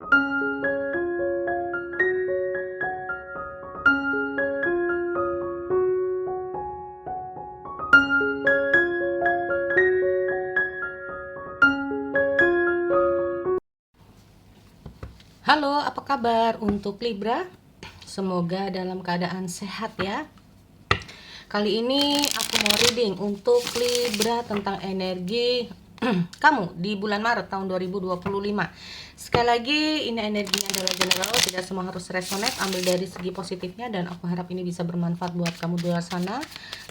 Halo, apa kabar untuk Libra? Semoga dalam keadaan sehat ya. Kali ini aku mau reading untuk Libra tentang energi kamu di bulan Maret tahun 2025. Sekali lagi, ini energinya adalah general, tidak semua harus resonate, ambil dari segi positifnya dan aku harap ini bisa bermanfaat buat kamu di luar sana.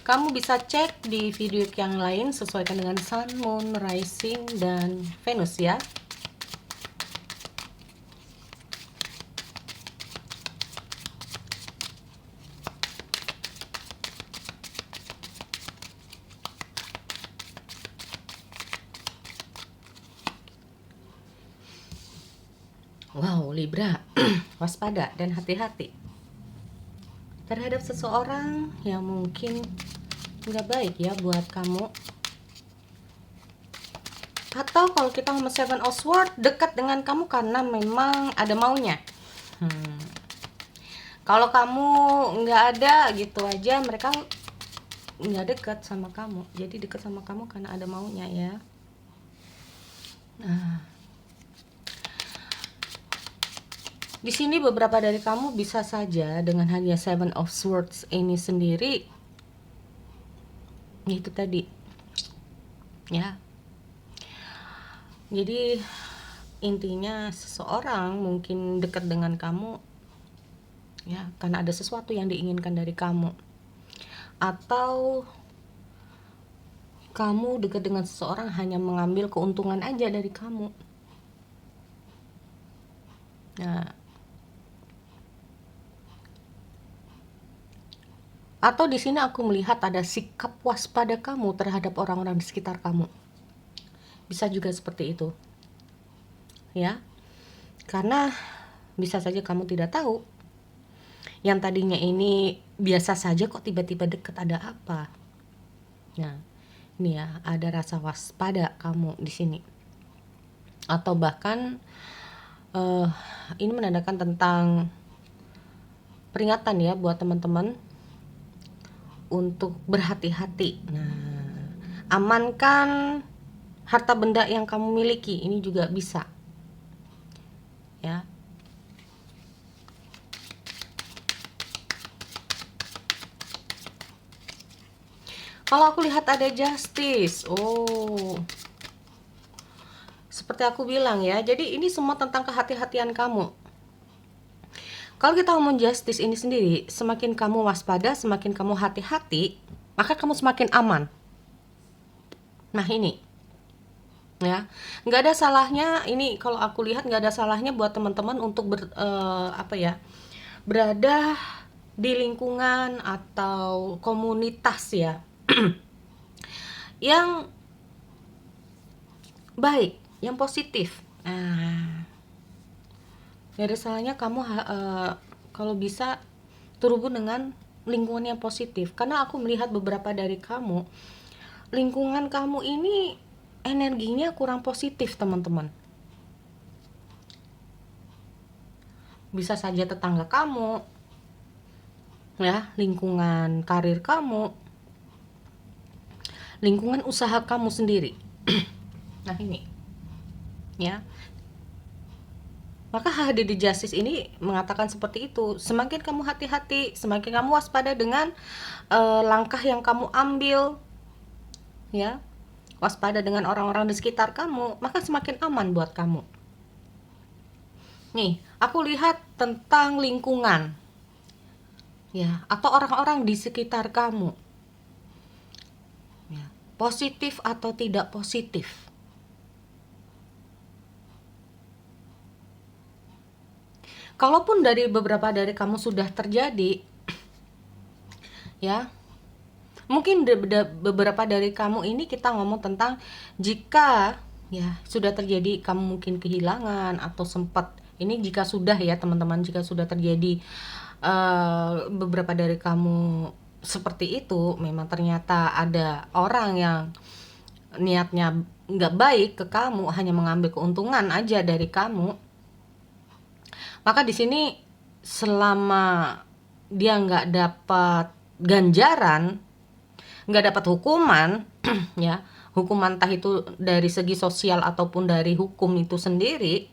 Kamu bisa cek di video yang lain sesuaikan dengan Sun, Moon, Rising, dan Venus ya. Wow, Libra, waspada dan hati-hati terhadap seseorang yang mungkin nggak baik ya buat kamu. Atau kalau kita ngomong Seven of Swords, dekat dengan kamu karena memang ada maunya. Kalau kamu nggak ada gitu aja, mereka nggak dekat sama kamu. Jadi dekat sama kamu karena ada maunya ya. Nah, di sini beberapa dari kamu bisa saja dengan hanya Seven of Swords ini sendiri, itu tadi ya. Jadi intinya seseorang mungkin dekat dengan kamu ya karena ada sesuatu yang diinginkan dari kamu, atau kamu dekat dengan seseorang hanya mengambil keuntungan aja dari kamu. Nah, atau di sini aku melihat ada sikap waspada kamu terhadap orang-orang di sekitar kamu. Bisa juga seperti itu. Ya. Karena bisa saja kamu tidak tahu. Yang tadinya ini biasa saja kok tiba-tiba dekat, ada apa? Nah, ini ya, ada rasa waspada kamu di sini. Atau bahkan ini menandakan tentang peringatan ya buat teman-teman untuk berhati-hati. Nah, amankan harta benda yang kamu miliki, ini juga bisa ya. Kalau aku lihat ada justice, seperti aku bilang ya, jadi ini semua tentang kehati-hatian kamu. Kalau kita ngomong justice ini sendiri, semakin kamu waspada, semakin kamu hati-hati, maka kamu semakin aman. Nah ini ya, nggak ada salahnya ini, kalau aku lihat nggak ada salahnya buat teman-teman untuk berada di lingkungan atau komunitas ya yang baik, yang positif. Nah, gak ada salahnya kamu kalau bisa terhubung dengan lingkungan yang positif, karena aku melihat beberapa dari kamu, lingkungan kamu ini energinya kurang positif teman-teman. Bisa saja tetangga kamu ya, lingkungan karir kamu, lingkungan usaha kamu sendiri. Nah ini ya, maka hadir di justice ini mengatakan seperti itu. Semakin kamu hati-hati, semakin kamu waspada dengan langkah yang kamu ambil ya, waspada dengan orang-orang di sekitar kamu, maka semakin aman buat kamu. Nih, aku lihat tentang lingkungan ya, atau orang-orang di sekitar kamu ya, positif atau tidak positif. Kalaupun dari beberapa dari kamu sudah terjadi ya, mungkin beberapa dari kamu ini kita ngomong tentang jika ya sudah terjadi kamu mungkin kehilangan atau sempat, ini jika sudah ya teman-teman, jika sudah terjadi beberapa dari kamu seperti itu, memang ternyata ada orang yang niatnya nggak baik ke kamu, hanya mengambil keuntungan aja dari kamu Maka di sini selama dia nggak dapat ganjaran, nggak dapat hukuman, ya, hukuman entah itu dari segi sosial ataupun dari hukum itu sendiri,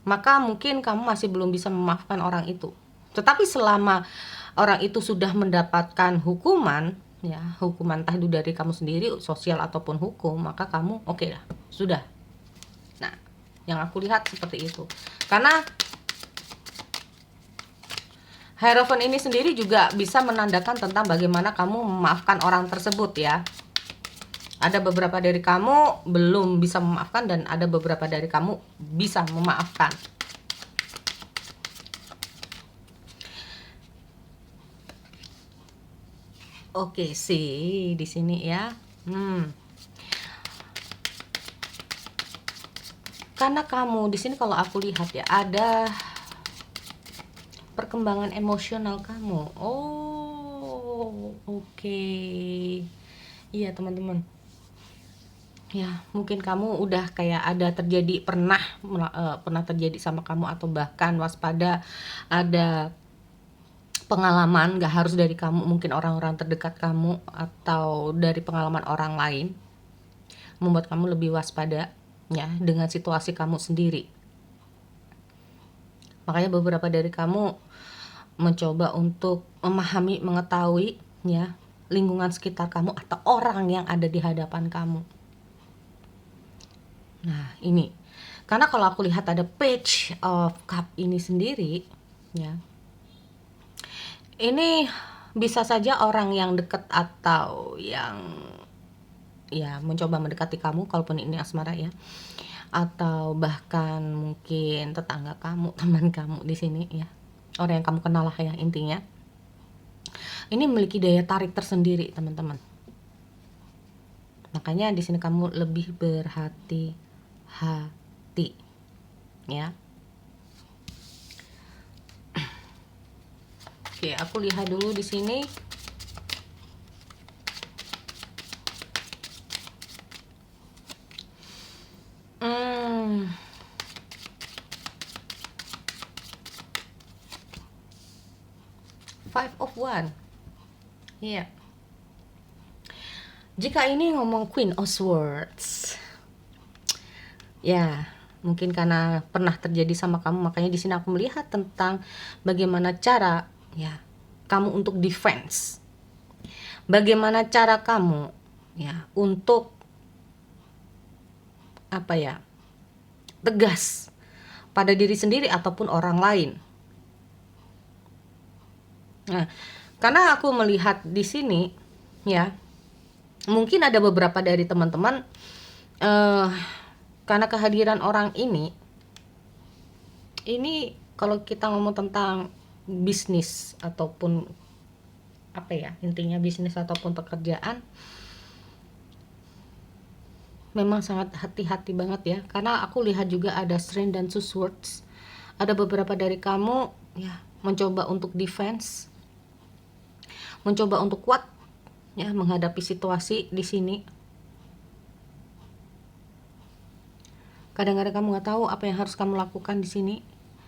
maka mungkin kamu masih belum bisa memaafkan orang itu. Tetapi selama orang itu sudah mendapatkan hukuman, ya, hukuman entah itu dari kamu sendiri, sosial ataupun hukum, maka kamu oke lah, sudah. Nah, yang aku lihat seperti itu. Karena Hierophant ini sendiri juga bisa menandakan tentang bagaimana kamu memaafkan orang tersebut, ya. Ada beberapa dari kamu belum bisa memaafkan dan ada beberapa dari kamu bisa memaafkan. Oke sih di sini ya. Karena kamu di sini kalau aku lihat ya, ada perkembangan emosional kamu. Oh, oke. Iya, teman-teman. Ya, mungkin kamu udah kayak ada terjadi pernah terjadi sama kamu, atau bahkan waspada ada pengalaman, gak harus dari kamu, mungkin orang-orang terdekat kamu atau dari pengalaman orang lain, membuat kamu lebih waspada ya dengan situasi kamu sendiri. Makanya beberapa dari kamu mencoba untuk memahami, mengetahui ya lingkungan sekitar kamu atau orang yang ada di hadapan kamu. Nah, ini karena kalau aku lihat ada Page of Cup ini sendiri, ya, ini bisa saja orang yang dekat atau yang ya mencoba mendekati kamu, kalaupun ini asmara ya, atau bahkan mungkin tetangga kamu, teman kamu di sini ya, orang yang kamu kenal lah ya intinya. Ini memiliki daya tarik tersendiri, teman-teman. Makanya di sini kamu lebih berhati-hati ya. Oke, aku lihat dulu di sini. Five of Wands. Iya. Jika ini ngomong Queen of Swords, ya mungkin karena pernah terjadi sama kamu, makanya di sini aku melihat tentang bagaimana cara ya kamu untuk defense, bagaimana cara kamu ya untuk apa ya, tegas pada diri sendiri ataupun orang lain. Nah, karena aku melihat di sini ya, mungkin ada beberapa dari teman-teman karena kehadiran orang ini kalau kita ngomong tentang bisnis ataupun apa ya, intinya bisnis ataupun pekerjaan, memang sangat hati-hati banget ya. Karena aku lihat juga ada Strength dan Two Swords. Ada beberapa dari kamu ya mencoba untuk defense, mencoba untuk kuat ya menghadapi situasi di sini. Kadang-kadang kamu nggak tahu apa yang harus kamu lakukan di sini.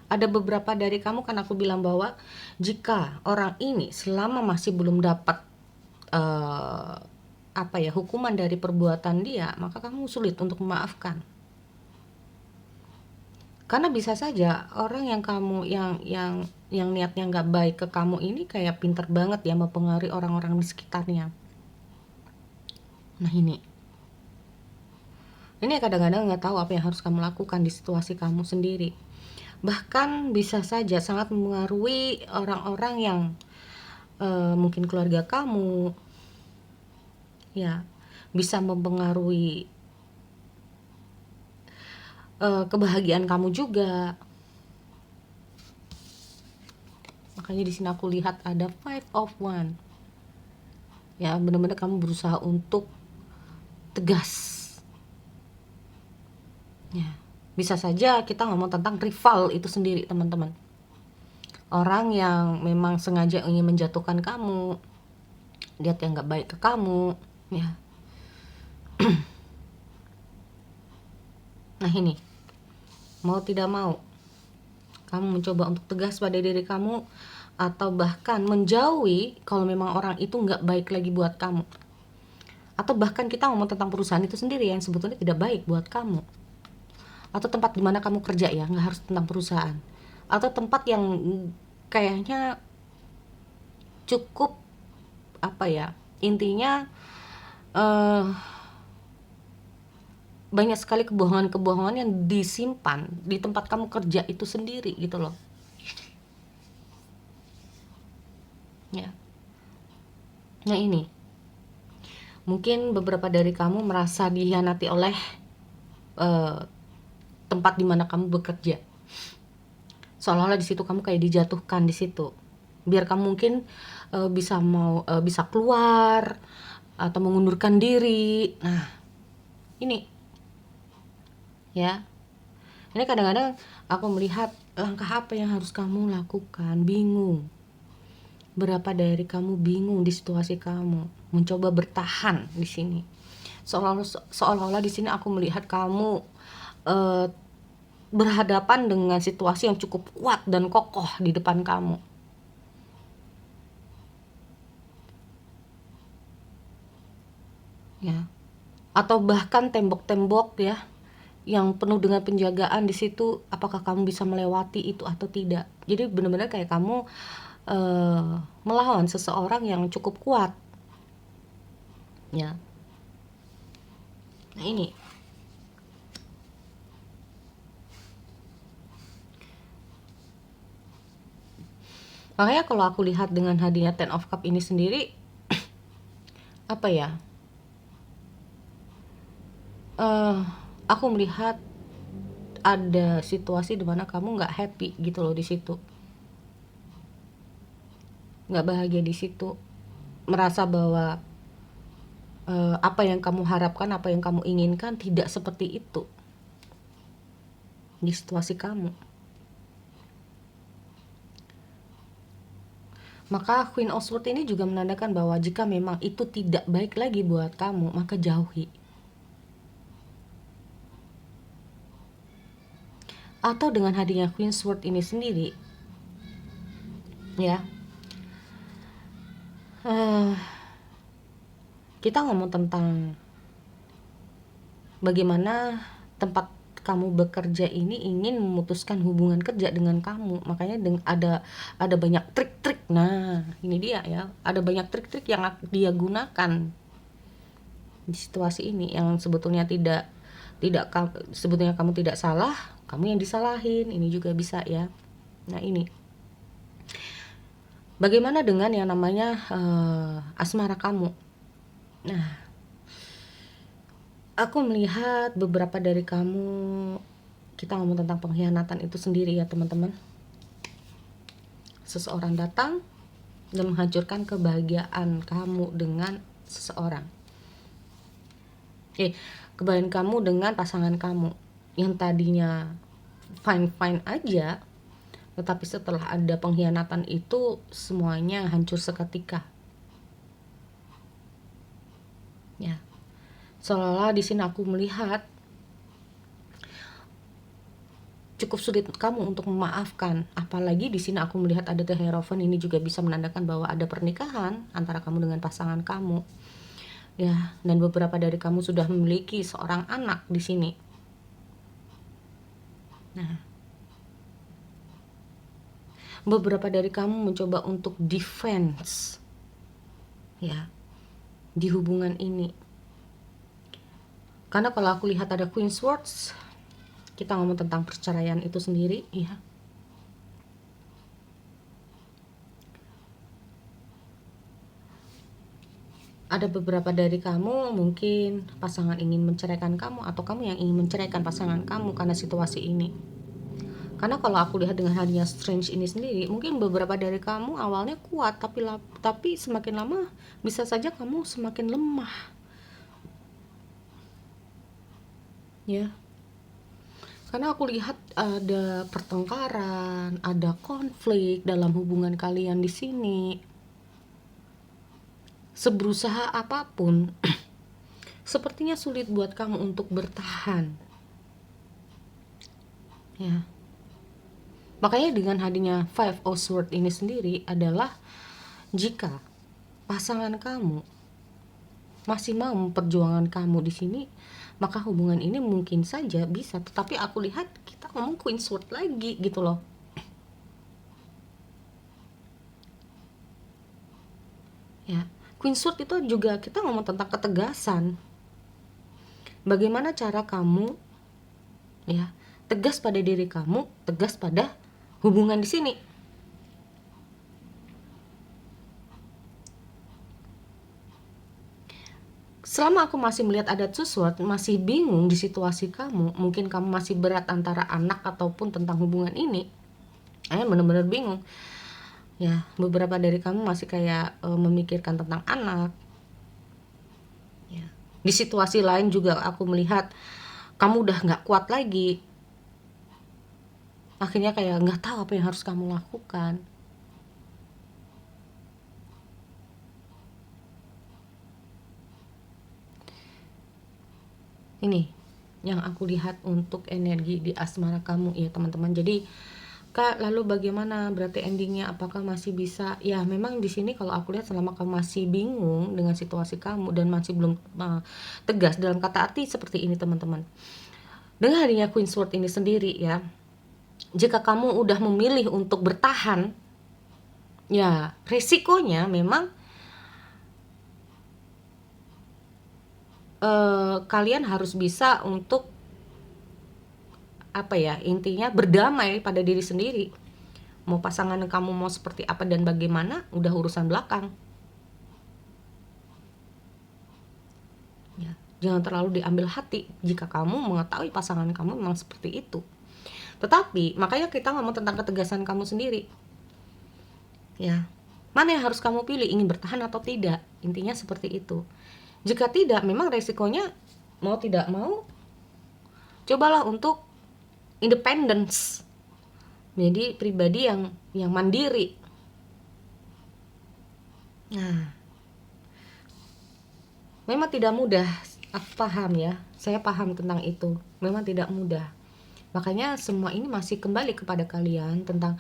Ada beberapa dari kamu, kan aku bilang bahwa jika orang ini selama masih belum dapat apa ya, hukuman dari perbuatan dia, maka kamu sulit untuk memaafkan. Karena bisa saja orang yang kamu yang niatnya nggak baik ke kamu ini kayak pinter banget ya mempengaruhi orang-orang di sekitarnya. Nah, ini kadang-kadang nggak tahu apa yang harus kamu lakukan di situasi kamu sendiri. Bahkan bisa saja sangat mempengaruhi orang-orang yang mungkin keluarga kamu ya, bisa mempengaruhi kebahagiaan kamu juga. Makanya di sini aku lihat ada Five of Wands. Ya, benar-benar kamu berusaha untuk tegas. Ya, bisa saja kita ngomong tentang rival itu sendiri, teman-teman. Orang yang memang sengaja ingin menjatuhkan kamu, lihat yang nggak baik ke kamu, ya. Nah, ini mau tidak mau kamu mencoba untuk tegas pada diri kamu, atau bahkan menjauhi kalau memang orang itu nggak baik lagi buat kamu. Atau bahkan kita ngomong tentang perusahaan itu sendiri yang sebetulnya tidak baik buat kamu, atau tempat dimana kamu kerja, ya nggak harus tentang perusahaan, atau tempat yang kayaknya cukup apa ya, intinya banyak sekali kebohongan-kebohongan yang disimpan di tempat kamu kerja itu sendiri gitu loh ya. Nah ini mungkin beberapa dari kamu merasa dihianati oleh tempat di mana kamu bekerja, seolah-olah di situ kamu kayak dijatuhkan di situ, biar kamu mungkin bisa keluar atau mengundurkan diri. Nah ini ya, ini kadang-kadang aku melihat langkah apa yang harus kamu lakukan, bingung. Berapa dari kamu bingung di situasi kamu, mencoba bertahan di sini. Seolah-olah di sini aku melihat kamu berhadapan dengan situasi yang cukup kuat dan kokoh di depan kamu. Ya. Atau bahkan tembok-tembok ya yang penuh dengan penjagaan di situ, apakah kamu bisa melewati itu atau tidak. Jadi benar-benar kayak kamu melawan seseorang yang cukup kuat ya. Nah ini makanya kalau aku lihat dengan hadiah Ten of Cup ini sendiri apa ya, aku melihat ada situasi dimana kamu nggak happy gitu loh di situ, nggak bahagia di situ, merasa bahwa apa yang kamu harapkan, apa yang kamu inginkan tidak seperti itu di situasi kamu. Maka Queen of Swords ini juga menandakan bahwa jika memang itu tidak baik lagi buat kamu, maka jauhi. Atau dengan hadirnya Queen Sword ini sendiri ya, kita ngomong tentang bagaimana tempat kamu bekerja ini ingin memutuskan hubungan kerja dengan kamu. Makanya ada banyak trik-trik. Nah ini dia ya, ada banyak trik-trik yang dia gunakan di situasi ini, yang sebetulnya tidak sebetulnya kamu tidak salah, kamu yang disalahin. Ini juga bisa ya. Nah ini bagaimana dengan yang namanya asmara kamu. Nah aku melihat beberapa dari kamu, kita ngomong tentang pengkhianatan itu sendiri ya teman-teman. Seseorang datang dan menghancurkan kebahagiaan kamu dengan seseorang. Kebahagiaan kamu dengan pasangan kamu yang tadinya fine-fine aja, tetapi setelah ada pengkhianatan itu semuanya hancur seketika. Ya. Seolah-olah di sini aku melihat cukup sulit kamu untuk memaafkan. Apalagi di sini aku melihat ada The Hierophant. Ini juga bisa menandakan bahwa ada pernikahan antara kamu dengan pasangan kamu. Ya, dan beberapa dari kamu sudah memiliki seorang anak di sini. Nah, beberapa dari kamu mencoba untuk defense ya di hubungan ini. Karena kalau aku lihat ada Queen Swords, kita ngomong tentang perceraian itu sendiri ya. Ada beberapa dari kamu mungkin pasangan ingin menceraikan kamu, atau kamu yang ingin menceraikan pasangan kamu karena situasi ini. Karena kalau aku lihat dengan hadirnya Strange ini sendiri, mungkin beberapa dari kamu awalnya kuat, tapi semakin lama bisa saja kamu semakin lemah ya. Karena aku lihat ada pertengkaran, ada konflik dalam hubungan kalian di sini. Seberusaha apapun, sepertinya sulit buat kamu untuk bertahan. Ya. Makanya dengan hadirnya Five of Swords ini sendiri adalah jika pasangan kamu masih mau memperjuangkan kamu di sini, maka hubungan ini mungkin saja bisa. Tetapi aku lihat kita ngomong Queen Sword lagi gitu loh. Ya, Queen Sword itu juga kita ngomong tentang ketegasan. Bagaimana cara kamu ya tegas pada diri kamu, tegas pada hubungan di sini. Selama aku masih melihat ada Two Swords, masih bingung di situasi kamu, mungkin kamu masih berat antara anak ataupun tentang hubungan ini, bener-bener bingung. Ya, beberapa dari kamu masih kayak memikirkan tentang anak. Ya. Di situasi lain juga aku melihat kamu udah nggak kuat lagi. Akhirnya kayak nggak tahu apa yang harus kamu lakukan. Ini yang aku lihat untuk energi di asmara kamu ya teman-teman. Jadi Kak, lalu bagaimana berarti endingnya? Apakah masih bisa? Ya, memang di sini kalau aku lihat selama kamu masih bingung dengan situasi kamu dan masih belum tegas dalam kata arti seperti ini teman-teman. Dengan adanya Queen Sword ini sendiri ya, jika kamu udah memilih untuk bertahan, ya resikonya memang kalian harus bisa untuk apa ya, intinya berdamai pada diri sendiri. Mau pasangan kamu mau seperti apa dan bagaimana udah urusan belakang ya. Jangan terlalu diambil hati jika kamu mengetahui pasangan kamu memang seperti itu. Tetapi makanya kita ngomong tentang ketegasan kamu sendiri ya, mana yang harus kamu pilih, ingin bertahan atau tidak, intinya seperti itu. Jika tidak, memang resikonya mau tidak mau cobalah untuk independence, jadi pribadi yang mandiri. Nah, memang tidak mudah, aku paham ya, saya paham tentang itu, memang tidak mudah. Makanya semua ini masih kembali kepada kalian tentang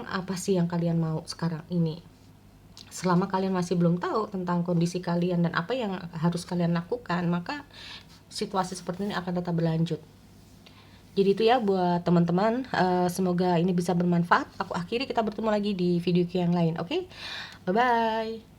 apa sih yang kalian mau sekarang ini. Selama kalian masih belum tahu tentang kondisi kalian dan apa yang harus kalian lakukan, maka situasi seperti ini akan tetap berlanjut. Jadi itu ya buat teman-teman, semoga ini bisa bermanfaat. Aku akhiri, kita bertemu lagi di video yang lain. Oke, bye bye.